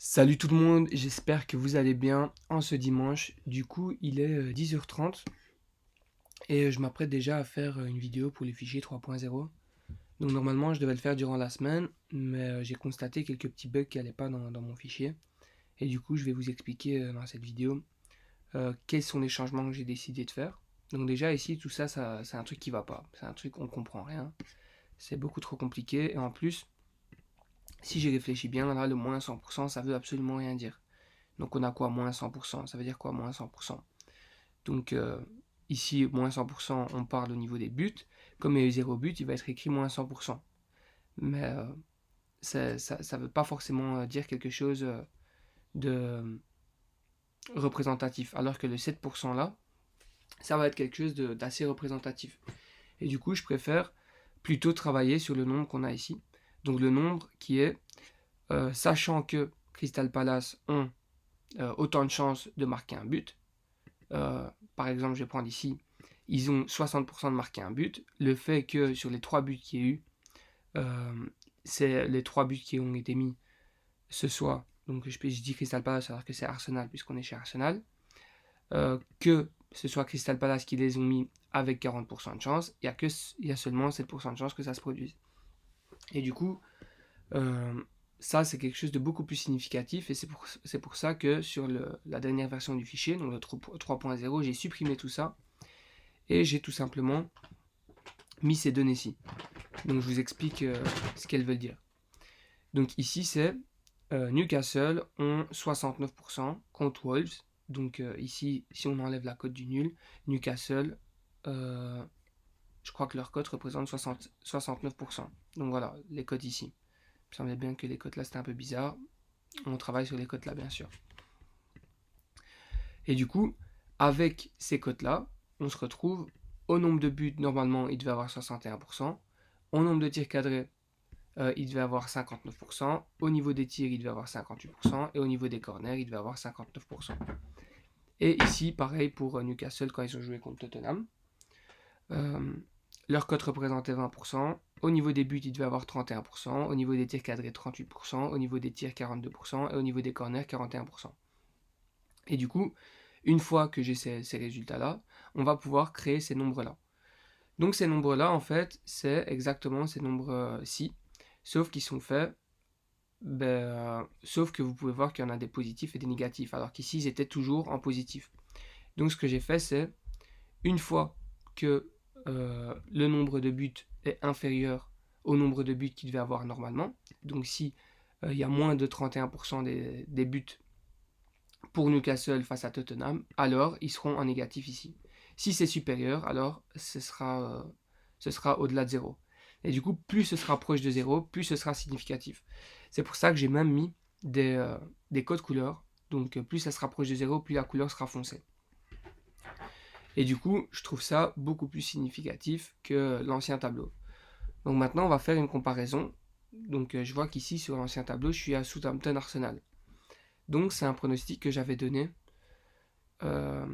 Salut tout le monde, j'espère que vous allez bien en ce dimanche. Du coup, il est 10h30 et je m'apprête déjà à faire une vidéo pour les fichiers 3.0. Donc normalement, je devais le faire durant la semaine, mais j'ai constaté quelques petits bugs qui n'allaient pas dans mon fichier. Et du coup, je vais vous expliquer dans cette vidéo quels sont les changements que j'ai décidé de faire. Donc déjà ici, tout ça, c'est un truc qui va pas. C'est un truc, on comprend rien. C'est beaucoup trop compliqué et en plus, si j'y réfléchis bien, là, le moins 100%, ça veut absolument rien dire. Donc on a quoi moins 100%? Ça veut dire quoi moins 100%? Donc ici, moins 100%, on parle au niveau des buts. Comme il y a eu 0 but, il va être écrit moins 100%. Mais ça ne veut pas forcément dire quelque chose de représentatif. Alors que le 7% là, ça va être quelque chose d'assez représentatif. Et du coup, je préfère plutôt travailler sur le nombre qu'on a ici. Donc le nombre qui est, sachant que Crystal Palace ont autant de chances de marquer un but, par exemple, je vais prendre ici, ils ont 60% de marquer un but. Le fait que sur les 3 buts qu'il y a eu, c'est les 3 buts qui ont été mis, ce soit, donc je dis Crystal Palace alors que c'est Arsenal puisqu'on est chez Arsenal, que ce soit Crystal Palace qui les ont mis avec 40% de chance, il y a seulement 7% de chance que ça se produise. Et du coup, euh, ça c'est quelque chose de beaucoup plus significatif et c'est pour ça que sur la dernière version du fichier, donc le 3.0, j'ai supprimé tout ça et j'ai tout simplement mis ces données-ci. Donc je vous explique ce qu'elles veulent dire. Donc ici c'est Newcastle ont 69% contre Wolves. Donc ici, si on enlève la cote du nul, Newcastle, je crois que leur cote représente 69%. Donc voilà, les cotes ici. Il me semblait bien que les cotes là c'était un peu bizarre. On travaille sur les cotes là bien sûr. Et du coup, avec ces cotes là, on se retrouve au nombre de buts, normalement il devait avoir 61%. Au nombre de tirs cadrés, il devait avoir 59%. Au niveau des tirs, il devait avoir 58%. Et au niveau des corners, il devait avoir 59%. Et ici, pareil pour Newcastle quand ils ont joué contre Tottenham. Euh, leur cote représentait 20%. Au niveau des buts, il devait avoir 31%. Au niveau des tirs cadrés, 38%. Au niveau des tirs, 42%. Et au niveau des corners, 41%. Et du coup, une fois que j'ai ces résultats-là, on va pouvoir créer ces nombres-là. Donc ces nombres-là, en fait, c'est exactement ces nombres-ci, sauf qu'ils sont faits, sauf que vous pouvez voir qu'il y en a des positifs et des négatifs, alors qu'ici, ils étaient toujours en positif. Donc ce que j'ai fait, c'est, une fois que le nombre de buts est inférieur au nombre de buts qu'il devait avoir normalement, donc si il y a moins de 31% des buts pour Newcastle face à Tottenham, alors ils seront en négatif ici. Si c'est supérieur, alors ce sera au-delà de 0. Et du coup, plus ce sera proche de 0, plus ce sera significatif. C'est pour ça que j'ai même mis des codes couleurs. Donc plus ça sera proche de 0, plus la couleur sera foncée. Et du coup, je trouve ça beaucoup plus significatif que l'ancien tableau. Donc maintenant, on va faire une comparaison. Donc je vois qu'ici, sur l'ancien tableau, je suis à Southampton Arsenal. Donc c'est un pronostic que j'avais donné euh,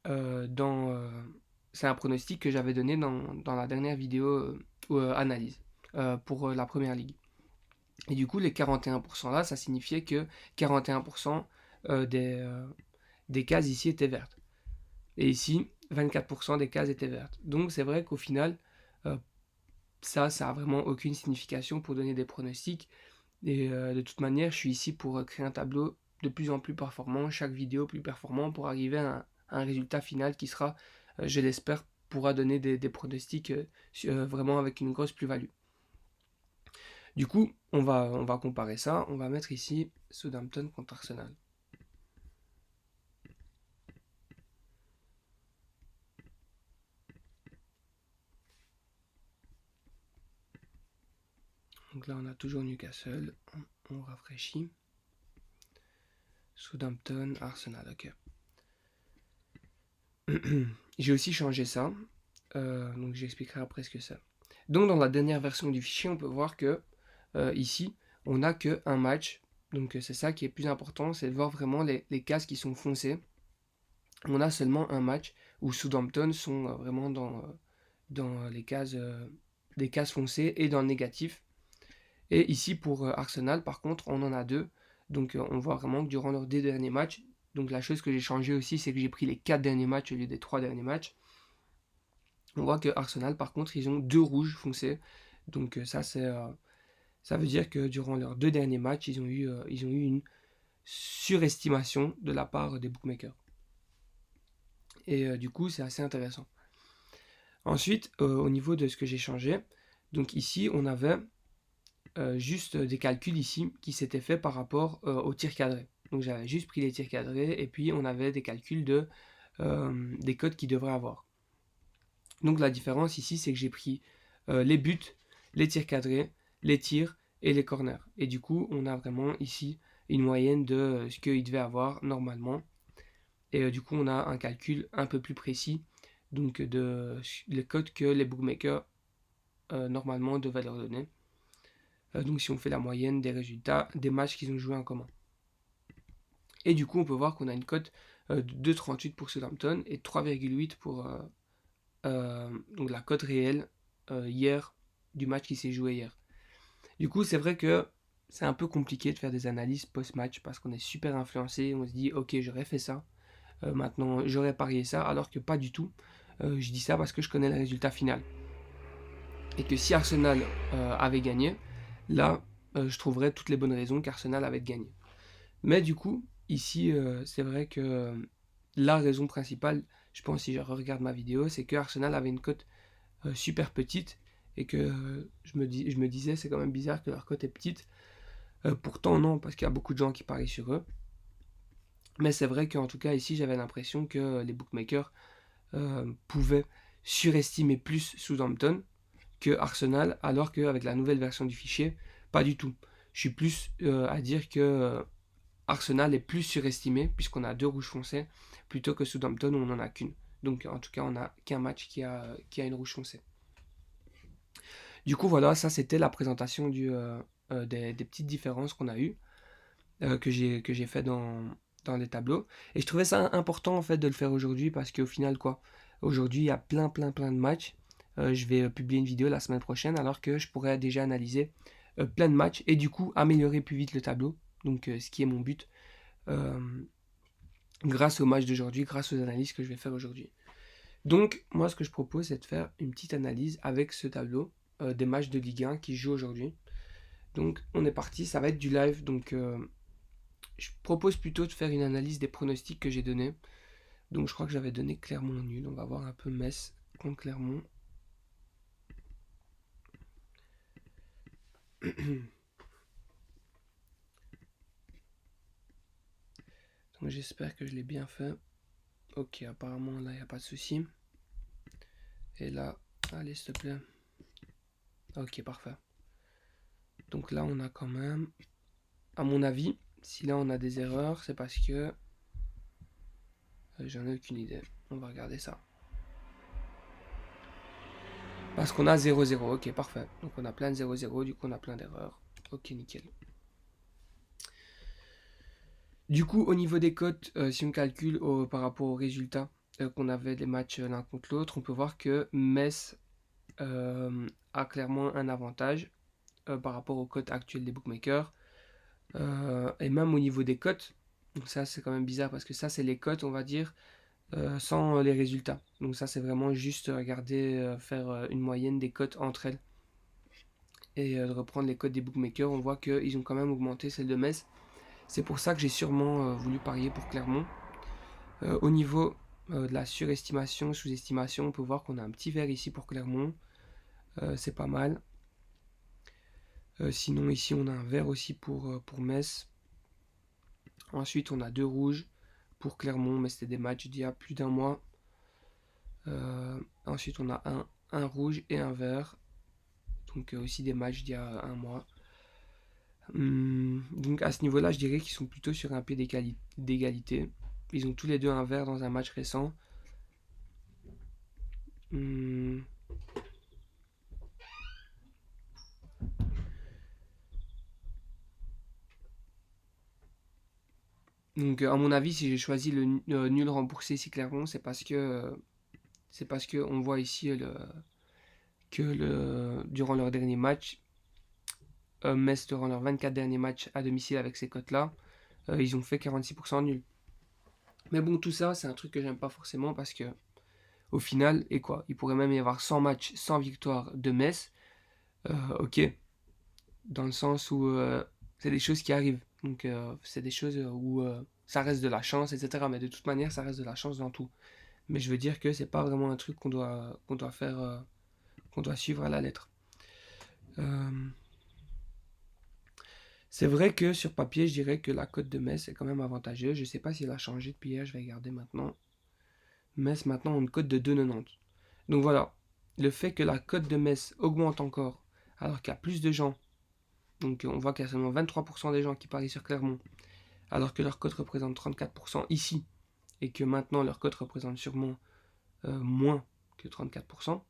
dans. C'est un pronostic que j'avais donné dans la dernière vidéo analyse pour la première ligue. Et du coup, les 41% là, ça signifiait que 41% des cases ici étaient vertes. Et ici, 24% des cases étaient vertes. Donc c'est vrai qu'au final, euh, ça a vraiment aucune signification pour donner des pronostics. Et de toute manière, je suis ici pour créer un tableau de plus en plus performant, chaque vidéo plus performant pour arriver à un résultat final qui sera, je l'espère, pourra donner des pronostics vraiment avec une grosse plus-value. Du coup, on va comparer ça. On va mettre ici Southampton contre Arsenal. Donc là, on a toujours Newcastle. On rafraîchit. Southampton, Arsenal, ok. J'ai aussi changé ça. Donc j'expliquerai après ce que c'est. Donc dans la dernière version du fichier, on peut voir que ici, on n'a qu'un match. Donc c'est ça qui est plus important, c'est de voir vraiment les cases qui sont foncées. On a seulement un match où Southampton sont vraiment dans les cases foncées et dans le négatif. Et ici, pour Arsenal, par contre, on en a 2. Donc, on voit vraiment que durant leurs 2 derniers matchs, donc la chose que j'ai changé aussi, c'est que j'ai pris les 4 derniers matchs au lieu des 3 derniers matchs. On voit que Arsenal, par contre, ils ont 2 rouges foncés. Donc, ça veut dire que durant leurs 2 derniers matchs, ils ont eu une surestimation de la part des bookmakers. Et du coup, c'est assez intéressant. Ensuite, au niveau de ce que j'ai changé, donc ici, on avait juste des calculs ici qui s'étaient faits par rapport aux tirs cadrés. Donc j'avais juste pris les tirs cadrés et puis on avait des calculs des codes qu'ils devraient avoir. Donc la différence ici, c'est que j'ai pris les buts, les tirs cadrés, les tirs et les corners. Et du coup, on a vraiment ici une moyenne de ce qu'ils devaient avoir normalement. Et du coup, on a un calcul un peu plus précis donc de les codes que les bookmakers normalement devaient leur donner. Donc si on fait la moyenne des résultats des matchs qu'ils ont joués en commun. Et du coup, on peut voir qu'on a une cote de 2,38 pour Southampton et 3,8 pour donc la cote réelle hier du match qui s'est joué hier. Du coup, c'est vrai que c'est un peu compliqué de faire des analyses post-match parce qu'on est super influencé. On se dit, ok, j'aurais fait ça. Maintenant, j'aurais parié ça, alors que pas du tout. Je dis ça parce que je connais le résultat final. Et que si Arsenal avait gagné, là, je trouverais toutes les bonnes raisons qu'Arsenal avait gagné. Mais du coup, ici, c'est vrai que la raison principale, je pense si je regarde ma vidéo, c'est que Arsenal avait une cote super petite et que je me disais c'est quand même bizarre que leur cote est petite. Pourtant non, parce qu'il y a beaucoup de gens qui parient sur eux. Mais c'est vrai qu'en tout cas ici j'avais l'impression que les bookmakers pouvaient surestimer plus Southampton que Arsenal, alors qu'avec la nouvelle version du fichier, pas du tout. Je suis plus à dire que Arsenal est plus surestimé, puisqu'on a 2 rouges foncés, plutôt que Southampton où on n'en a qu'une. Donc en tout cas, on n'a qu'un match qui a une rouge foncée. Du coup, voilà, ça c'était la présentation des petites différences qu'on a eues, que j'ai fait dans les tableaux. Et je trouvais ça important en fait de le faire aujourd'hui, parce qu'au final, quoi, aujourd'hui il y a plein de matchs. Je vais publier une vidéo la semaine prochaine, alors que je pourrais déjà analyser plein de matchs et du coup améliorer plus vite le tableau. Donc ce qui est mon but. Euh, grâce au match d'aujourd'hui, grâce aux analyses que je vais faire aujourd'hui. Donc, moi, ce que je propose, c'est de faire une petite analyse avec ce tableau des matchs de Ligue 1 qui jouent aujourd'hui. Donc, on est parti, ça va être du live. Donc, je propose plutôt de faire une analyse des pronostics que j'ai donnés. Donc, je crois que j'avais donné Clermont nul. On va voir un peu Metz contre Clermont. Donc, j'espère que je l'ai bien fait. Ok, apparemment, là, il n'y a pas de souci. Et là, allez, s'il te plaît. Ok, parfait. Donc là, on a quand même, à mon avis, si là on a des erreurs, c'est parce que j'en ai aucune idée. On va regarder ça. Parce qu'on a 0-0. Ok, parfait. Donc on a plein de 0-0, du coup on a plein d'erreurs. Ok, nickel. Du coup, au niveau des cotes, si on calcule par rapport aux résultats qu'on avait des matchs l'un contre l'autre, on peut voir que Metz a clairement un avantage par rapport aux cotes actuelles des bookmakers. Et même au niveau des cotes, donc ça c'est quand même bizarre parce que ça c'est les cotes, on va dire, sans les résultats. Donc ça c'est vraiment juste regarder, faire une moyenne des cotes entre elles. Et de reprendre les cotes des bookmakers, on voit qu'ils ont quand même augmenté celle de Metz. C'est pour ça que j'ai sûrement voulu parier pour Clermont. Au niveau de la surestimation, sous-estimation, on peut voir qu'on a un petit vert ici pour Clermont. C'est pas mal. Sinon ici on a un vert aussi pour Metz. Ensuite on a 2 rouges pour Clermont, mais c'était des matchs d'il y a plus d'1 mois. Ensuite on a un rouge et un vert. Donc aussi des matchs d'il y a 1 mois. Donc à ce niveau-là, je dirais qu'ils sont plutôt sur un pied d'égalité. Ils ont tous les deux un vert dans un match récent. Donc à mon avis, si j'ai choisi le nul remboursé ici Clermont, c'est parce que on voit ici que durant leur dernier match, Metz durant leurs 24 derniers matchs à domicile avec ces cotes-là, ils ont fait 46% nul. Mais bon, tout ça, c'est un truc que j'aime pas forcément parce que, au final, et quoi, il pourrait même y avoir 100 matchs sans victoire de Metz. Ok, dans le sens où c'est des choses qui arrivent. Donc, c'est des choses où ça reste de la chance, etc. Mais de toute manière, ça reste de la chance dans tout. Mais je veux dire que c'est pas vraiment un truc qu'on doit faire, qu'on doit suivre à la lettre. C'est vrai que sur papier, je dirais que la cote de Metz est quand même avantageuse. Je sais pas si elle a changé depuis hier, je vais regarder maintenant. Metz maintenant a une cote de 2,90. Donc voilà, le fait que la cote de Metz augmente encore, alors qu'il y a plus de gens, donc on voit qu'il y a seulement 23% des gens qui parient sur Clermont, alors que leur cote représente 34% ici, et que maintenant leur cote représente sûrement moins que 34%.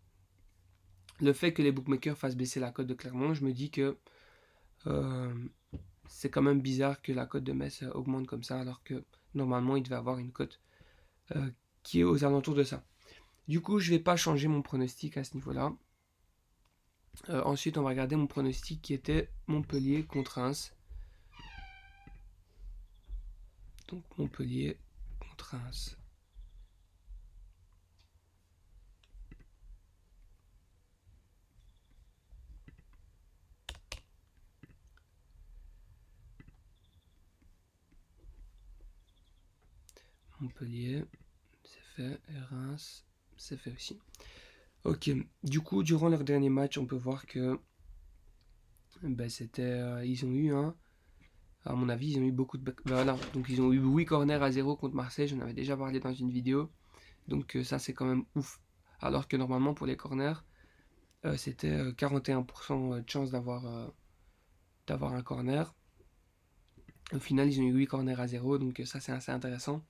Le fait que les bookmakers fassent baisser la cote de Clermont, je me dis que euh, c'est quand même bizarre que la cote de Metz augmente comme ça, alors que normalement il devait avoir une cote qui est aux alentours de ça. Du coup, je ne vais pas changer mon pronostic à ce niveau-là. Ensuite, on va regarder mon pronostic qui était Montpellier contre Reims. Donc Montpellier contre Reims. Montpellier, c'est fait. Et Reims, c'est fait aussi. Ok, du coup, durant leur dernier match, on peut voir que ils ont eu à mon avis, ils ont eu beaucoup de... Voilà, donc ils ont eu 8 corners à 0 contre Marseille, j'en avais déjà parlé dans une vidéo. Donc ça, c'est quand même ouf. Alors que normalement, pour les corners, c'était 41% de chance d'avoir un corner. Au final, ils ont eu 8 corners à 0, donc ça, c'est assez intéressant.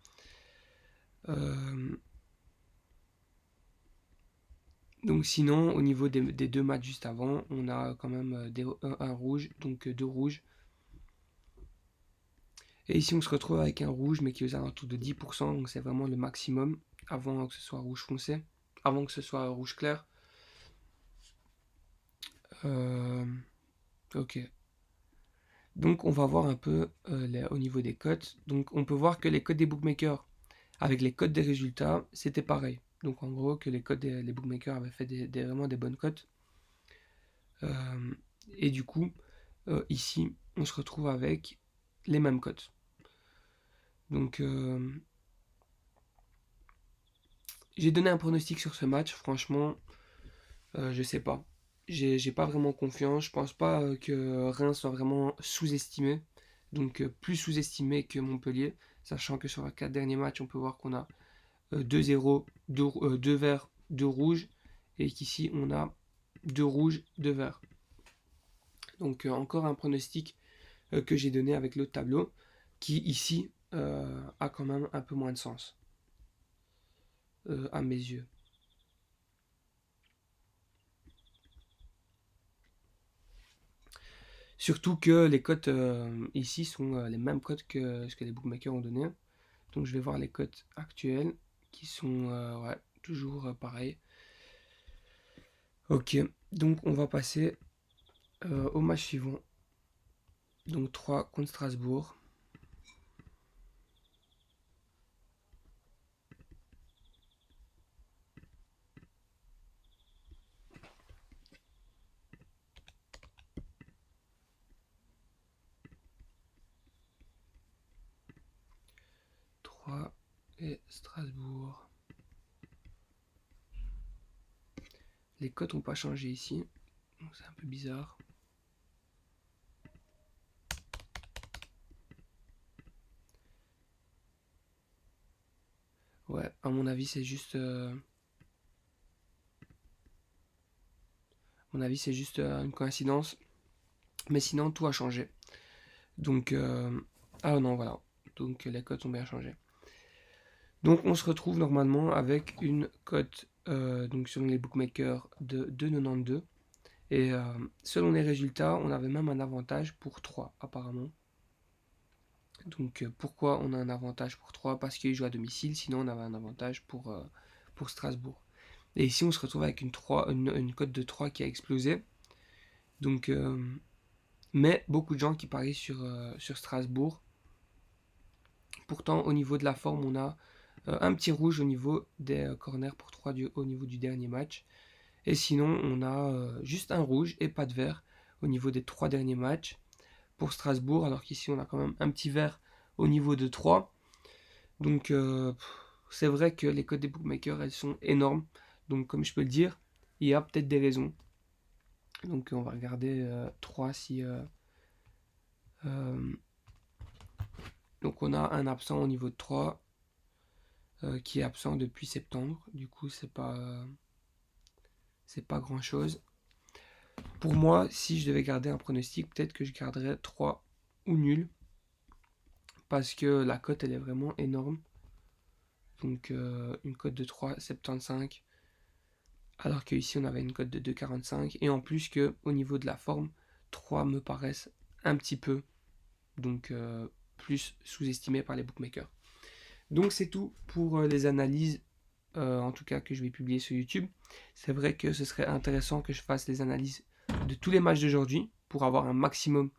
Donc sinon, au niveau des deux matchs juste avant, on a quand même un rouge, donc deux rouges. Et ici, on se retrouve avec un rouge, mais qui est aux alentours de 10%, donc c'est vraiment le maximum, avant que ce soit rouge foncé, avant que ce soit rouge clair. Ok. Donc on va voir un peu au niveau des cotes. Donc on peut voir que les cotes des bookmakers avec les cotes des résultats, c'était pareil. Donc en gros que les bookmakers avaient fait vraiment des bonnes cotes. Et du coup, ici, on se retrouve avec les mêmes cotes. Donc j'ai donné un pronostic sur ce match. Franchement, je sais pas. J'ai pas vraiment confiance. Je pense pas que Reims soit vraiment sous-estimé. Donc plus sous-estimé que Montpellier. Sachant que sur les 4 derniers matchs, on peut voir qu'on a 2-0, 2 verts, 2 rouges. Et qu'ici, on a 2 rouges, 2 verts. Donc encore un pronostic que j'ai donné avec l'autre tableau. Qui ici a quand même un peu moins de sens. À mes yeux. Surtout que les cotes ici sont les mêmes cotes que ce que les bookmakers ont donné. Donc je vais voir les cotes actuelles qui sont ouais, toujours pareil. Ok, donc on va passer au match suivant. Donc 3 contre Strasbourg. Et Strasbourg. Les cotes n'ont pas changé ici. Donc c'est un peu bizarre. Ouais, à mon avis, c'est juste. Mon avis, c'est juste une coïncidence. Mais sinon, tout a changé. Donc. Ah non, voilà. Donc les cotes ont bien changé. Donc on se retrouve normalement avec une cote donc selon les bookmakers de 2,92. Et selon les résultats, on avait même un avantage pour 3 apparemment. Donc pourquoi on a un avantage pour 3? Parce qu'ils jouent à domicile, sinon on avait un avantage pour Strasbourg. Et ici on se retrouve avec une cote de 3 qui a explosé. Donc mais beaucoup de gens qui parient sur Strasbourg. Pourtant, au niveau de la forme, on a un petit rouge au niveau des corners pour 3 au niveau du dernier match. Et sinon, on a juste un rouge et pas de vert au niveau des 3 derniers matchs pour Strasbourg, alors qu'ici, on a quand même un petit vert au niveau de 3. Donc, c'est vrai que les cotes des bookmakers, elles sont énormes. Donc, comme je peux le dire, il y a peut-être des raisons. Donc, on va regarder 3 si... donc, on a un absent au niveau de 3 qui est absent depuis septembre. Du coup, c'est pas grand chose. Pour moi, si je devais garder un pronostic, peut-être que je garderais 3 ou nul. Parce que la cote, elle est vraiment énorme. Donc, une cote de 3,75. Alors qu'ici, on avait une cote de 2,45. Et en plus que au niveau de la forme, 3 me paraissent un petit peu. Donc, plus sous-estimé par les bookmakers. Donc, c'est tout pour les analyses. En tout cas, que je vais publier sur YouTube. C'est vrai que ce serait intéressant que je fasse les analyses de tous les matchs d'aujourd'hui pour avoir un maximum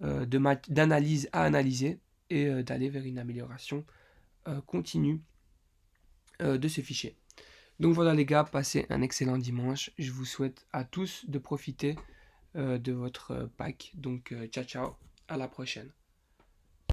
d'analyses à analyser et d'aller vers une amélioration continue de ce fichier. Donc voilà les gars, passez un excellent dimanche. Je vous souhaite à tous de profiter de votre pack. Donc ciao ciao, à la prochaine.